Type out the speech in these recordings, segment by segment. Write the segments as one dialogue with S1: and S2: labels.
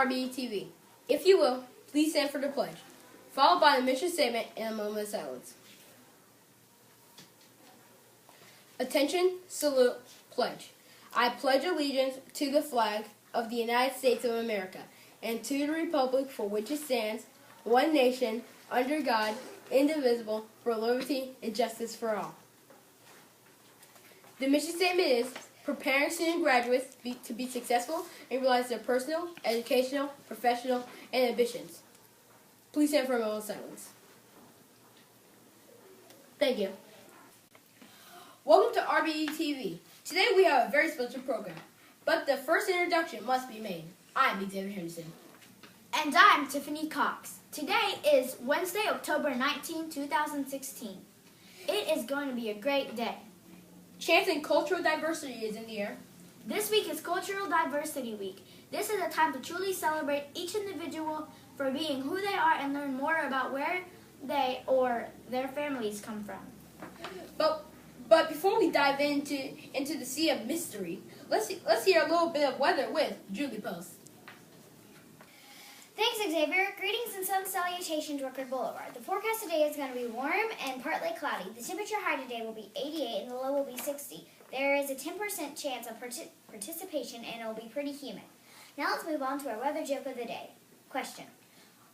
S1: RBE-TV. If you will, please stand for the pledge, followed by the mission statement and a moment of silence. Attention, salute, pledge. I pledge allegiance to the flag of the United States of America and to the republic for which it stands, one nation, under God, indivisible, for liberty and justice for all. The mission statement is preparing student graduates to be successful and realize their personal, educational, professional, and ambitions. Please stand for a moment of silence. Thank you. Welcome to RBE-TV. Today we have a very special program, but the first introduction must be made. I'm Xavier Henderson.
S2: And I'm Tiffany Cox. Today is Wednesday, October 19, 2016. It is going to be a great day.
S1: Chancing cultural diversity is in the air.
S2: This week is Cultural Diversity Week. This is a time to truly celebrate each individual for being who they are and learn more about where they or their families come from.
S1: But before we dive into the sea of mystery, let's hear a little bit of weather with Julie Post.
S3: Thanks, Xavier. Greetings and sun salutations, Record Boulevard. The forecast today is going to be warm and partly cloudy. The temperature high today will be 88 and the low will be 60. There is a 10% chance of participation and it will be pretty humid. Now let's move on to our weather joke of the day. Question: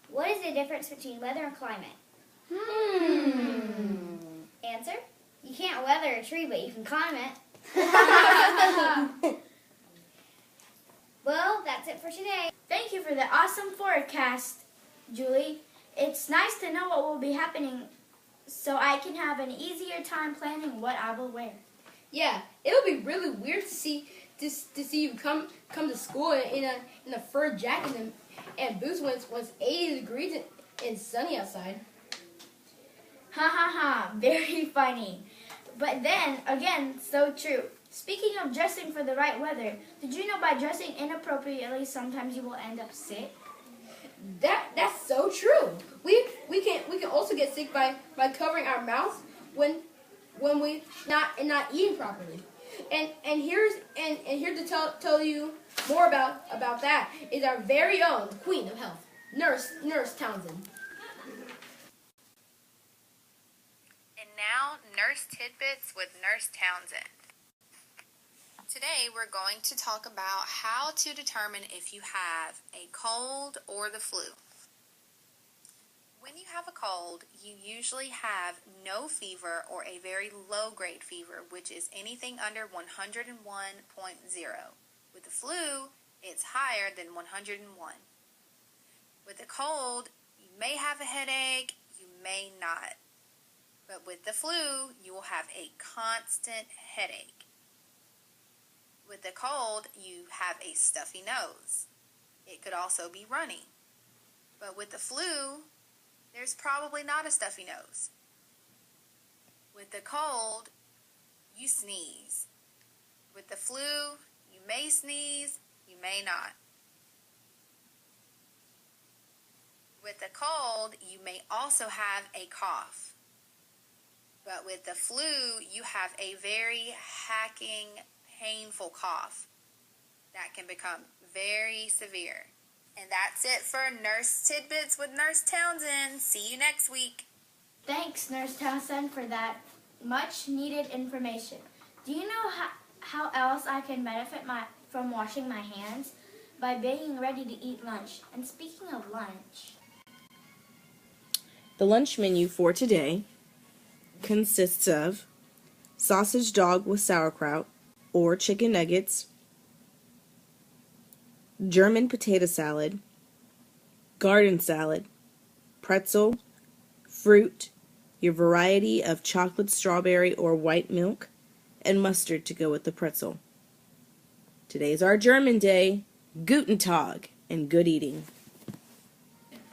S3: what is the difference between weather and climate? Answer: you can't weather a tree, but you can climb it. Well, that's it for today.
S2: Thank you for the awesome forecast, Julie. It's nice to know what will be happening so I can have an easier time planning what I will wear.
S1: Yeah, it'll be really weird to see you come to school in a fur jacket and boots when it's 80 degrees and sunny outside.
S2: Ha ha ha, very funny. But then, again, so true. Speaking of dressing for the right weather, did you know by dressing inappropriately, sometimes you will end up sick?
S1: That's so true. We can also get sick by covering our mouths when we not eating properly. And here to tell you more about that is our very own Queen of Health, Nurse Townsend.
S4: And now, Nurse Tidbits with Nurse Townsend. Today, we're going to talk about how to determine if you have a cold or the flu. When you have a cold, you usually have no fever or a very low-grade fever, which is anything under 101.0. With the flu, it's higher than 101. With the cold, you may have a headache, you may not. But with the flu, you will have a constant headache. With the cold, you have a stuffy nose. It could also be runny. But with the flu, there's probably not a stuffy nose. With the cold, you sneeze. With the flu, you may sneeze, you may not. With the cold, you may also have a cough. But with the flu, you have a very hacking, painful cough that can become very severe. And that's it for Nurse Tidbits with Nurse Townsend. See you next week.
S2: Thanks, Nurse Townsend, for that much needed information. Do you know how else I can benefit from washing my hands? By being ready to eat lunch. And speaking of lunch,
S5: the lunch menu for today consists of sausage dog with sauerkraut or chicken nuggets, German potato salad, garden salad, pretzel, fruit, your variety of chocolate, strawberry, or white milk, and mustard to go with the pretzel. Today's our German day. Guten Tag and good eating.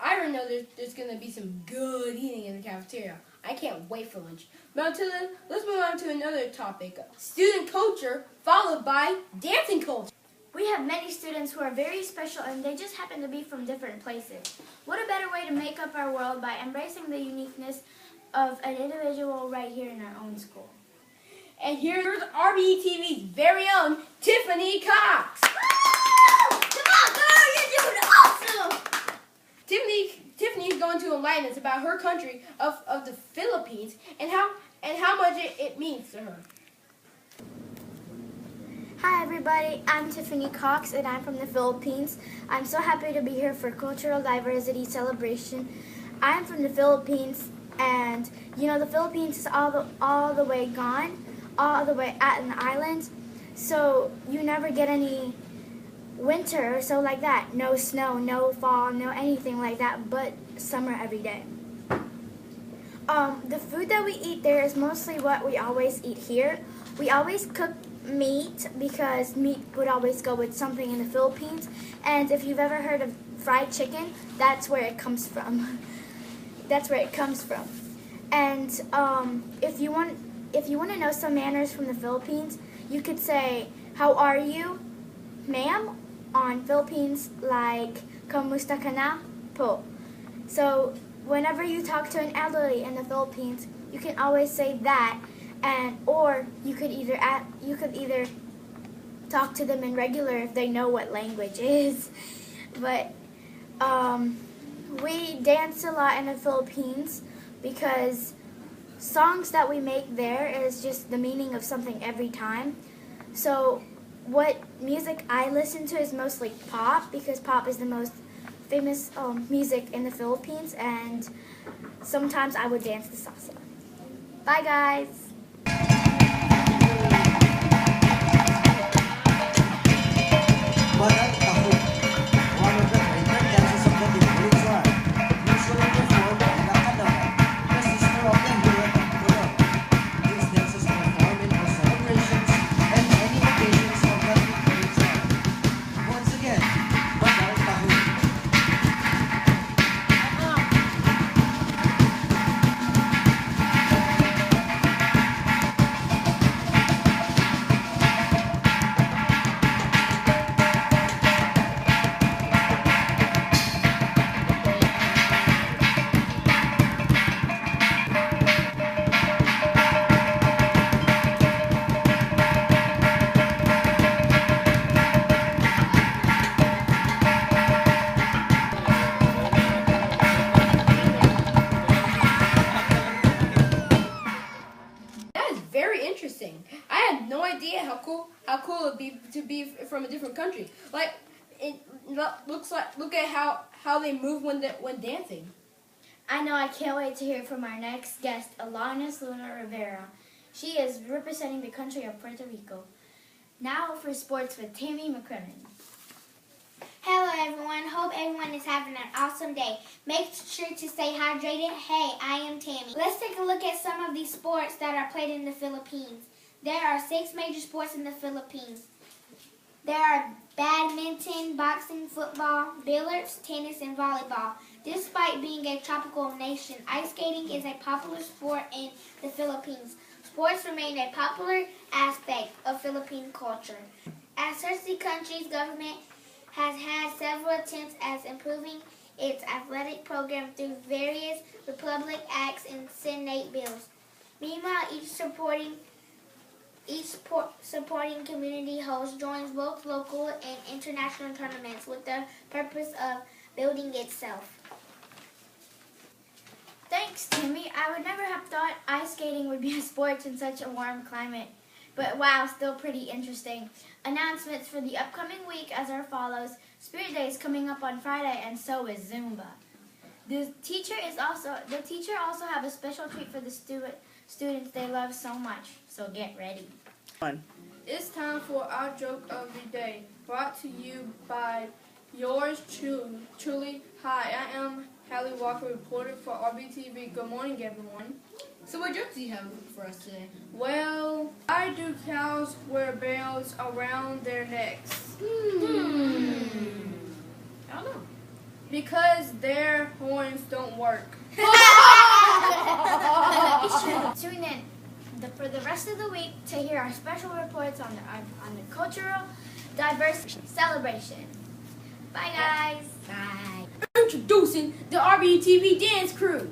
S1: I already know there's going to be some good eating in the cafeteria. I can't wait for lunch. But until then, let's move on to another topic. Student culture followed by dancing culture.
S2: we have many students who are very special and they just happen to be from different places. What a better way to make up our world by embracing the uniqueness of an individual right here in our own school.
S1: And here's RBE-TV's very own Tiffany Cox.
S3: Woo! Come on, girl, you're doing awesome!
S1: Tiffany is going to enlighten us about her country of the Philippines and how much it means to her.
S2: Hi everybody, I'm Tiffany Cox and I'm from the Philippines. I'm so happy to be here for Cultural Diversity Celebration. I'm from the Philippines, and you know the Philippines is all the way gone, all the way at an island, so you never get any winter or so like that. No snow, no fall, no anything like that, but summer every day. The food that we eat there is mostly what we always eat here. We always cook meat because meat would always go with something in the Philippines. And if you've ever heard of fried chicken, that's where it comes from. That's where it comes from. And if you want to know some manners from the Philippines, you could say, "How are you, ma'am?" on Philippines, like "Kamusta ka na po?" So whenever you talk to an elderly in the Philippines, you can always say that, or you could either talk to them in regular if they know what language is. But we dance a lot in the Philippines because songs that we make there is just the meaning of something every time. So what music I listen to is mostly pop, because pop is the most famous music in the Philippines, and sometimes I would dance the salsa. Bye guys!
S6: Barat Tahu, one of the favorite dances of the Tibetan tribe, usually performed in a kadama, the sister of the Murat of Kulon. These dances are performed in all celebrations and any occasions of the Tibetan tribe. Once again, Barat Tahu.
S1: That is very interesting. I had no idea how cool it would be to be from a different country. Like look at how they move when dancing.
S2: I know, I can't wait to hear from our next guest, Alanis Luna Rivera. She is representing the country of Puerto Rico. Now for sports with Tammy McCrimmon.
S3: Hello everyone, hope everyone is having an awesome day. Make sure to stay hydrated. Hey, I am Tammy. Let's take a look at some of these sports that are played in the Philippines. There are 6 major sports in the Philippines. There are badminton, boxing, football, billiards, tennis, and volleyball. Despite being a tropical nation, ice skating is a popular sport in the Philippines. Sports remain a popular aspect of Philippine culture. As such, the country's government has had several attempts at improving its athletic program through various Republic Acts and Senate bills. Meanwhile, each supporting community host joins both local and international tournaments with the purpose of building itself.
S2: Thanks, Timmy. I would never have thought ice skating would be a sport in such a warm climate. But wow, still pretty interesting. Announcements for the upcoming week as are follows. Spirit Day is coming up on Friday, and so is Zumba. The teacher also have a special treat for the students they love so much. So get ready.
S1: It's time for our joke of the day, brought to you by yours truly. Hi, I am Hallie Walker, reporter for RBTV. Good morning, everyone. So what joke do you have for us today? Well, why do cows wear bells around their necks?
S2: I don't know.
S1: Because their horns don't work.
S2: Tune in for the rest of the week to hear our special reports on the cultural diversity celebration. Bye, guys.
S1: Bye. Introducing the RBTV dance crew.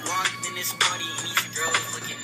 S7: Walked in this party and these girls looking